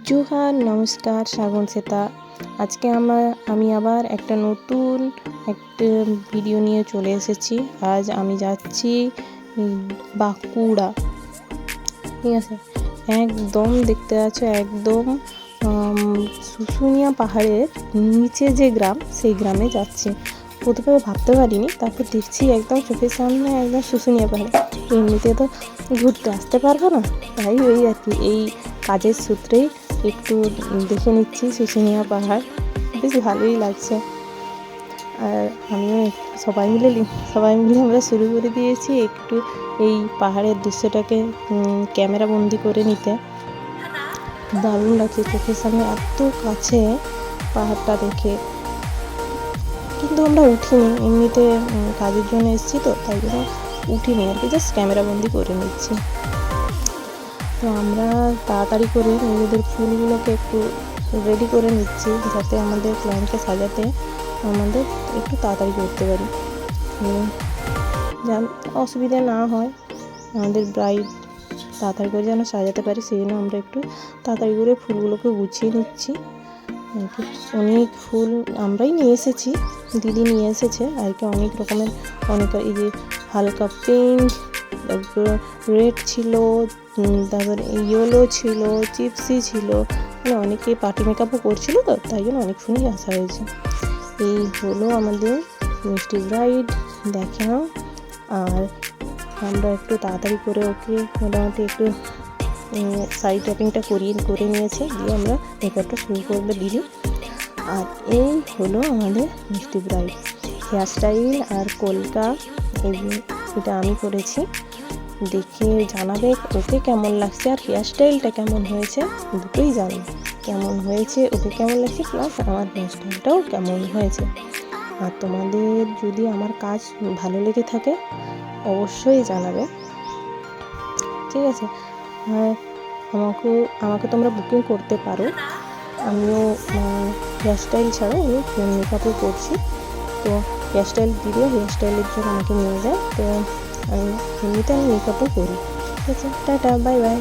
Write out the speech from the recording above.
জোহার, নমস্কার, স্বাগত সেতা। আজকে আমি আবার একটা নতুন ভিডিও নিয়ে চলে এসেছি। আজ আমি যাচ্ছি বাঁকুড়া। ঠিক আছে, একদম দেখতে পাচ্ছ, একদম শুশুনিয়া পাহাড়ের নিচে যে গ্রাম, সেই গ্রামে যাচ্ছি। প্রথমে ভাবতে পারিনি, তারপর দেখছি একদম চোখের সামনে একদম শুশুনিয়া পাহাড়। এমনিতে তো ঘুরতে আসতে পারবো না, তাই ওই আর কি এই কাজের সূত্রেই একটু দেখে নিচ্ছি শুশুনিয়া পাহাড়। বেশ ভালোই লাগছে। আর আমিও সবাই মিলে আমরা শুরু করে দিয়েছি একটু এই পাহাড়ের দৃশ্যটাকে ক্যামেরা বন্দি করে নিতে। দারুণ লাগছে, চোখের সামনে এত কাছে পাহাড়টা দেখে। কিন্তু আমরা উঠিনি, এমনিতে কাজের জন্য এসেছি তো, তাই জন্য উঠিনি আর কি, জাস্ট ক্যামেরা বন্দি করে নিচ্ছি। তো আমরা তাড়াতাড়ি করে নিজেদের ফুলগুলোকে একটু রেডি করে নিচ্ছি, যাতে আমাদের ক্লায়েন্টকে সাজাতে আমাদের একটু তাড়াতাড়ি করতে পারি, যেন অসুবিধা না হয়, আমাদের ব্রাইড তাড়াতাড়ি করে যেন সাজাতে পারি। সেই জন্য আমরা একটু তাড়াতাড়ি করে ফুলগুলোকে গুছিয়ে নিচ্ছি। অনেক ফুল আমরাই নিয়ে এসেছি, দিদি নিয়ে এসেছে আর কি, অনেক রকমের, অনেক এই যে হালকা পিঙ্ক, তারপর রেড ছিল, তারপরে ইয়েলো ছিল, চিপসি ছিল, মানে অনেকে পার্টি মেকআপও করছিল তো, তাই জন্য অনেক ফুলই আসা হয়েছে। এই হলো আমাদের মিষ্টি ব্রাইড, দেখে নাও। আর আমরা একটু তাড়াতাড়ি করে ওকে মোটামুটি একটু সাইড টপিংটা করে নিয়েছে, দিয়ে আমরা মেকআপটা শুরু করবে দিদি। আর এই হলো আমাদের মিষ্টি ব্রাইড। হেয়ার স্টাইল আর কলকা এটা আমি করেছি। দেখে জানাবে ওকে কেমন লাগছে আর হেয়ার স্টাইলটা কেমন হয়েছে, দুটোই জানবে কেমন হয়েছে, ওকে কেমন লাগছে, প্লাস আমার হেয়ার স্টাইলটাও কেমন হয়েছে। আর তোমাদের যদি আমার কাজ ভালো লেগে থাকে অবশ্যই জানাবে, ঠিক আছে। আর আমাকে তোমরা বুকিং করতে পারো। আমিও হেয়ার স্টাইল ছাড়াও আমি মেকআপও করছি, তো হেয়ার স্টাইল দিদিও হেয়ার স্টাইলের জন্য আমাকে নিয়ে যায়, তো আমি এমনিতে মেকআপও করি। ঠিক আছে, টাটা, বাই বাই।